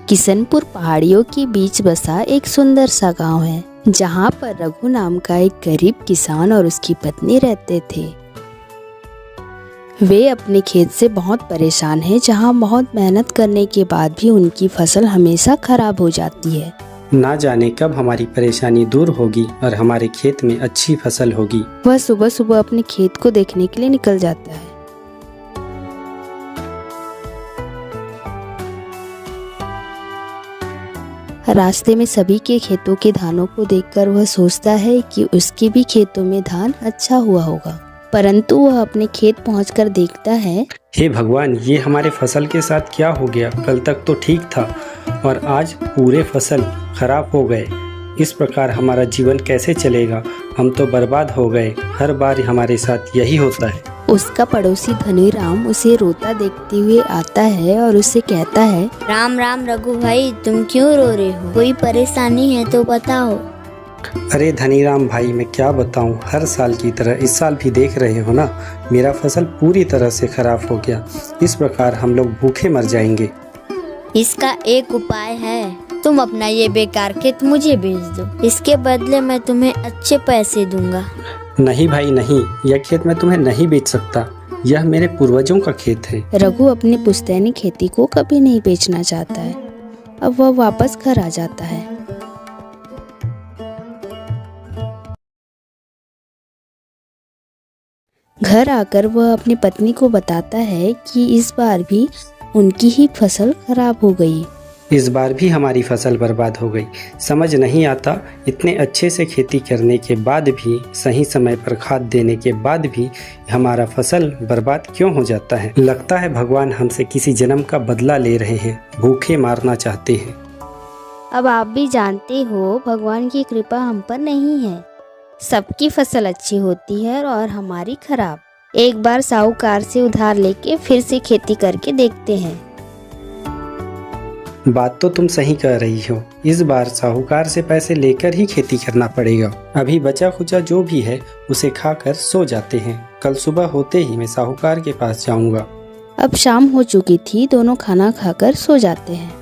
किशनपुर पहाड़ियों के बीच बसा एक सुंदर सा गांव है, जहां पर रघु नाम का एक गरीब किसान और उसकी पत्नी रहते थे। वे अपने खेत से बहुत परेशान हैं, जहां बहुत मेहनत करने के बाद भी उनकी फसल हमेशा खराब हो जाती है। ना जाने कब हमारी परेशानी दूर होगी और हमारे खेत में अच्छी फसल होगी। वह सुबह सुबह अपने खेत को देखने के लिए निकल जाता है। रास्ते में सभी के खेतों के धानों को देखकर वह सोचता है कि उसके भी खेतों में धान अच्छा हुआ होगा, परंतु वह अपने खेत पहुंचकर देखता है, हे भगवान, ये हमारे फसल के साथ क्या हो गया? कल तक तो ठीक था और आज पूरे फसल खराब हो गए। इस प्रकार हमारा जीवन कैसे चलेगा? हम तो बर्बाद हो गए। हर बार हमारे साथ यही होता है। उसका पड़ोसी धनीराम उसे रोता देखते हुए आता है और उससे कहता है, राम राम रघु भाई, तुम क्यों रो रहे हो? कोई परेशानी है तो बताओ। अरे धनीराम भाई, मैं क्या बताऊं, हर साल की तरह इस साल भी देख रहे हो ना, मेरा फसल पूरी तरह से खराब हो गया। इस प्रकार हम लोग भूखे मर जाएंगे। इसका एक उपाय है, तुम अपना ये बेकार खेत मुझे बेच दो, इसके बदले मैं तुम्हें अच्छे पैसे दूंगा। नहीं भाई नहीं, यह खेत मैं तुम्हें नहीं बेच सकता। यह मेरे पूर्वजों का खेत है। रघु अपनी पुश्तैनी खेती को कभी नहीं बेचना चाहता है। अब वह वापस घर आ जाता है। घर आकर वह अपनी पत्नी को बताता है कि इस बार भी उनकी ही फसल खराब हो गई। इस बार भी हमारी फसल बर्बाद हो गई। समझ नहीं आता, इतने अच्छे से खेती करने के बाद भी, सही समय पर खाद देने के बाद भी हमारा फसल बर्बाद क्यों हो जाता है? लगता है भगवान हमसे किसी जन्म का बदला ले रहे हैं, भूखे मारना चाहते हैं। अब आप भी जानते हो, भगवान की कृपा हम पर नहीं है। सबकी फसल अच्छी होती है और हमारी खराब। एक बार साहूकार से उधार लेके फिर से खेती करके देखते हैं। बात तो तुम सही कह रही हो। इस बार साहूकार से पैसे लेकर ही खेती करना पड़ेगा। अभी बचा खुचा जो भी है उसे खाकर सो जाते हैं। कल सुबह होते ही मैं साहूकार के पास जाऊंगा। अब शाम हो चुकी थी, दोनों खाना खाकर सो जाते हैं।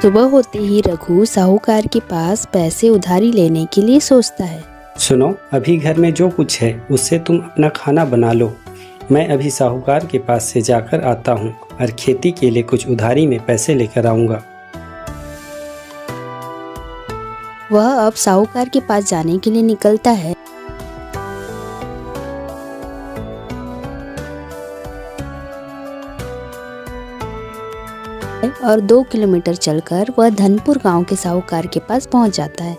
सुबह होते ही रघु साहूकार के पास पैसे उधारी लेने के लिए सोचता है। सुनो, अभी घर में जो कुछ है उससे तुम अपना खाना बना लो। मैं अभी साहूकार के पास से जाकर आता हूँ और खेती के लिए कुछ उधारी में पैसे लेकर आऊंगा। वह अब साहूकार के पास जाने के लिए निकलता है। और 2 किलोमीटर चलकर वह धनपुर गांव के साहूकार के पास पहुंच जाता है।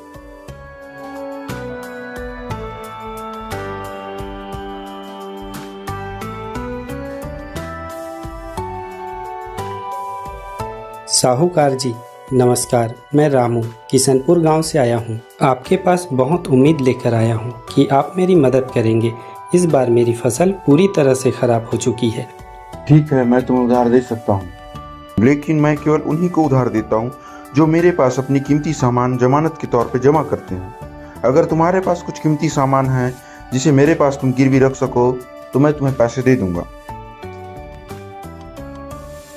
साहूकार जी नमस्कार, मैं रामू किशनपुर गांव से आया हूं। आपके पास बहुत उम्मीद लेकर आया हूं कि आप मेरी मदद करेंगे। इस बार मेरी फसल पूरी तरह से खराब हो चुकी है। ठीक है, मैं तुम्हें उधार दे सकता हूँ, लेकिन मैं केवल उन्हीं को उधार देता हूँ जो मेरे पास अपनी कीमती सामान जमानत के तौर पे जमा करते हैं। अगर तुम्हारे पास कुछ कीमती सामान है जिसे मेरे पास तुम गिरवी रख सको तो मैं तुम्हें पैसे दे दूंगा।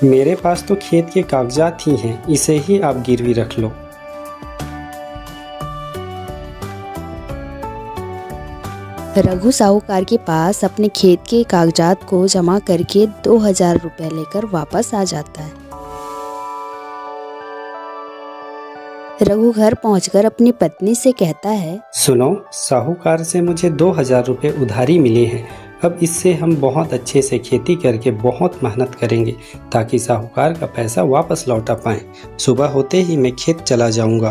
मेरे पास तो खेत के कागजात ही हैं, इसे ही आप गिरवी रख लो। रघु साहूकार के पास अपने खेत के कागजात को जमा करके 2000 रुपए लेकर वापस आ जाता है। रघु घर पहुंचकर अपनी पत्नी से कहता है, सुनो, साहूकार से मुझे 2000 रुपये उधारी मिले हैं। अब इससे हम बहुत अच्छे से खेती करके बहुत मेहनत करेंगे ताकि साहूकार का पैसा वापस लौटा पाएं। सुबह होते ही मैं खेत चला जाऊंगा।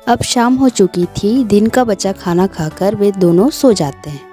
अब शाम हो चुकी थी। दिन का बचा खाना खाकर वे दोनों सो जाते हैं।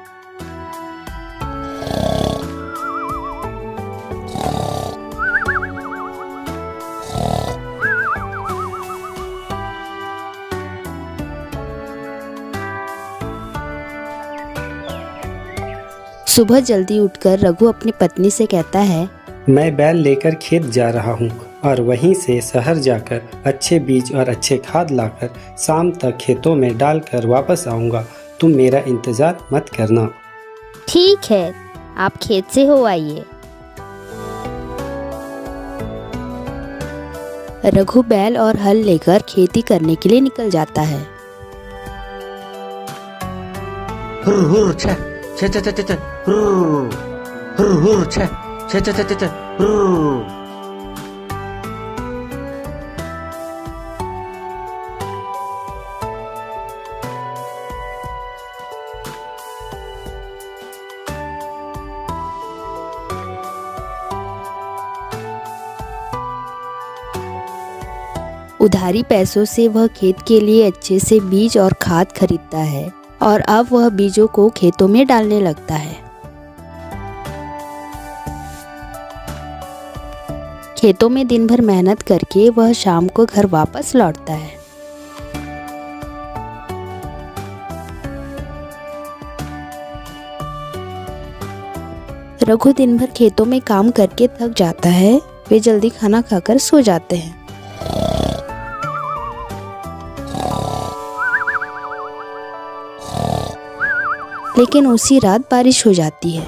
सुबह जल्दी उठकर रघु अपनी पत्नी से कहता है, मैं बैल लेकर खेत जा रहा हूँ और वहीं से शहर जाकर अच्छे बीज और अच्छे खाद लाकर शाम तक खेतों में डालकर वापस आऊँगा। तुम मेरा इंतज़ार मत करना। ठीक है, आप खेत से हो आइए। रघु बैल और हल लेकर खेती करने के लिए निकल जाता है। हुर हुर छे छे छे छे छे छे, हुर हुर हुर छे छे छे छे छे छे, हुर। उधारी पैसों से वह खेत के लिए अच्छे से बीज और खाद खरीदता है और अब वह बीजों को खेतों में डालने लगता है। खेतों में दिन भर मेहनत करके वह शाम को घर वापस लौटता है। रघु दिन भर खेतों में काम करके थक जाता है। वे जल्दी खाना खाकर सो जाते हैं। लेकिन उसी रात बारिश हो जाती है।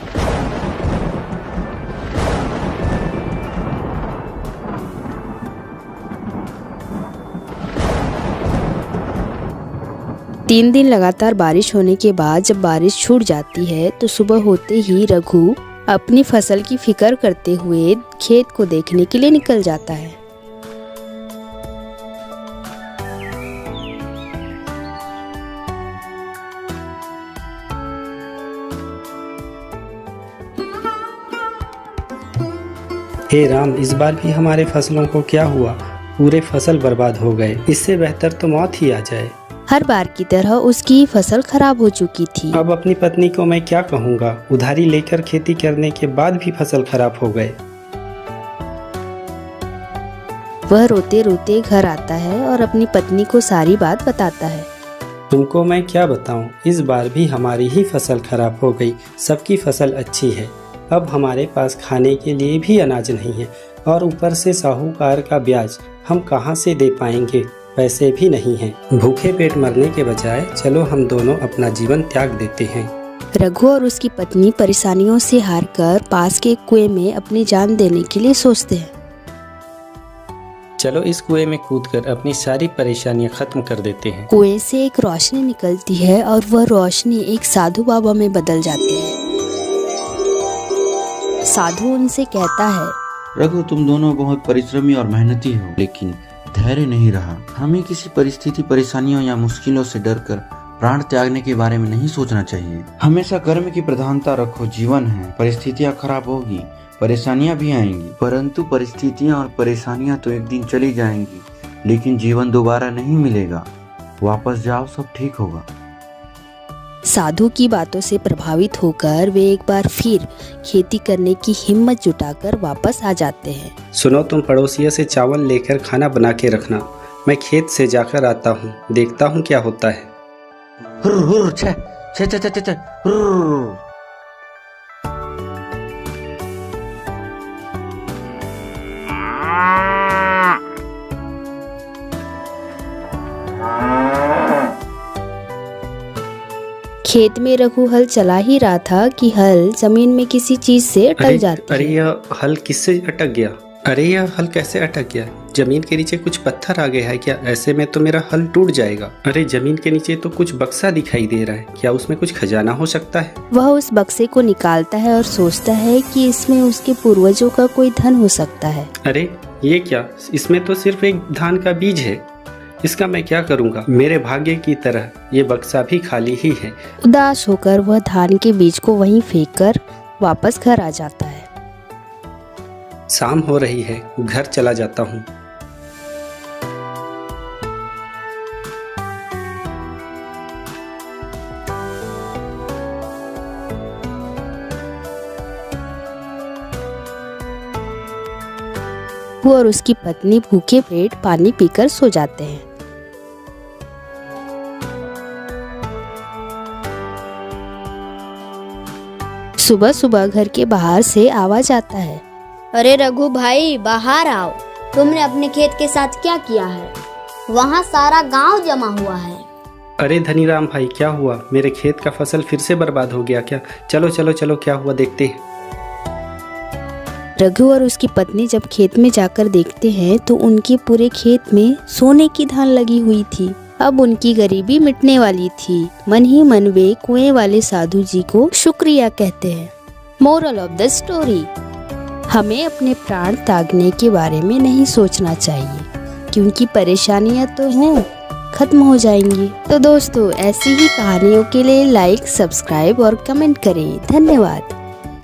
तीन दिन लगातार बारिश होने के बाद जब बारिश छूट जाती है तो सुबह होते ही रघु अपनी फसल की फिक्र करते हुए खेत को देखने के लिए निकल जाता है। हे राम, इस बार भी हमारे फसलों को क्या हुआ? पूरे फसल बर्बाद हो गए। इससे बेहतर तो मौत ही आ जाए। हर बार की तरह उसकी फसल खराब हो चुकी थी। अब अपनी पत्नी को मैं क्या कहूँगा? उधारी लेकर खेती करने के बाद भी फसल खराब हो गए। वह रोते रोते घर आता है और अपनी पत्नी को सारी बात बताता है। तुमको मैं क्या बताऊं, इस बार भी हमारी ही फसल खराब हो गई। सबकी फसल अच्छी है। अब हमारे पास खाने के लिए भी अनाज नहीं है और ऊपर से साहूकार का ब्याज हम कहाँ से दे पाएंगे? पैसे भी नहीं हैं। भूखे पेट मरने के बजाय चलो हम दोनों अपना जीवन त्याग देते हैं। रघु और उसकी पत्नी परेशानियों से हारकर पास के कुएं में अपनी जान देने के लिए सोचते हैं। चलो इस कुएं में कूदकर अपनी सारी परेशानियां खत्म कर देते हैं। कुएं से एक रोशनी निकलती है और वह रोशनी एक साधु बाबा में बदल जाती है। साधु उनसे कहता है, रघु, तुम दोनों बहुत परिश्रमी और मेहनती हो, लेकिन धैर्य नहीं रहा। हमें किसी परिस्थिति, परेशानियों या मुश्किलों से डरकर प्राण त्यागने के बारे में नहीं सोचना चाहिए। हमेशा कर्म की प्रधानता रखो। जीवन है, परिस्थितियाँ खराब होगी, परेशानियाँ भी आएंगी, परंतु परिस्थितियाँ और परेशानियाँ तो एक दिन चली जाएंगी, लेकिन जीवन दोबारा नहीं मिलेगा। वापस जाओ, सब ठीक होगा। साधु की बातों से प्रभावित होकर वे एक बार फिर खेती करने की हिम्मत जुटाकर वापस आ जाते हैं। सुनो, तुम पड़ोसियों से चावल लेकर खाना बना के रखना। मैं खेत से जाकर आता हूँ, देखता हूँ क्या होता है। हुर हुर छे छे छे छे छे, हुर। खेत में रघु हल चला ही रहा था कि हल जमीन में किसी चीज से अटक जाती है। अरे यह हल किससे अटक गया? अरे यह हल कैसे अटक गया? जमीन के नीचे कुछ पत्थर आ गया है क्या? ऐसे में तो मेरा हल टूट जाएगा। अरे जमीन के नीचे तो कुछ बक्सा दिखाई दे रहा है। क्या उसमें कुछ खजाना हो सकता है? वह उस बक्से को निकालता है और सोचता है कि इसमें उसके पूर्वजों का कोई धन हो सकता है। अरे ये क्या? इसमें तो सिर्फ एक धान का बीज है। इसका मैं क्या करूंगा? मेरे भाग्य की तरह ये बक्सा भी खाली ही है। उदास होकर वह धान के बीज को वहीं फेंककर वापस घर आ जाता है। शाम हो रही है, घर चला जाता हूँ। वो और उसकी पत्नी भूखे पेट पानी पीकर सो जाते हैं। सुबह सुबह घर के बाहर से आवाज आता है। अरे रघु भाई, बाहर आओ। तुमने अपने खेत के साथ क्या किया है? वहाँ सारा गांव जमा हुआ है। अरे धनीराम भाई, क्या हुआ? मेरे खेत का फसल फिर से बर्बाद हो गया क्या? चलो चलो चलो, क्या हुआ देखते हैं। रघु और उसकी पत्नी जब खेत में जाकर देखते हैं तो उनके पूरे खेत में सोने की धान लगी हुई थी। अब उनकी गरीबी मिटने वाली थी। मन ही मन वे कुएं वाले साधु जी को शुक्रिया कहते हैं। मोरल ऑफ द स्टोरी, हमें अपने प्राण त्यागने के बारे में नहीं सोचना चाहिए, क्योंकि परेशानियां तो हैं, खत्म हो जाएंगी। तो दोस्तों, ऐसी ही कहानियों के लिए लाइक, सब्सक्राइब और कमेंट करें। धन्यवाद।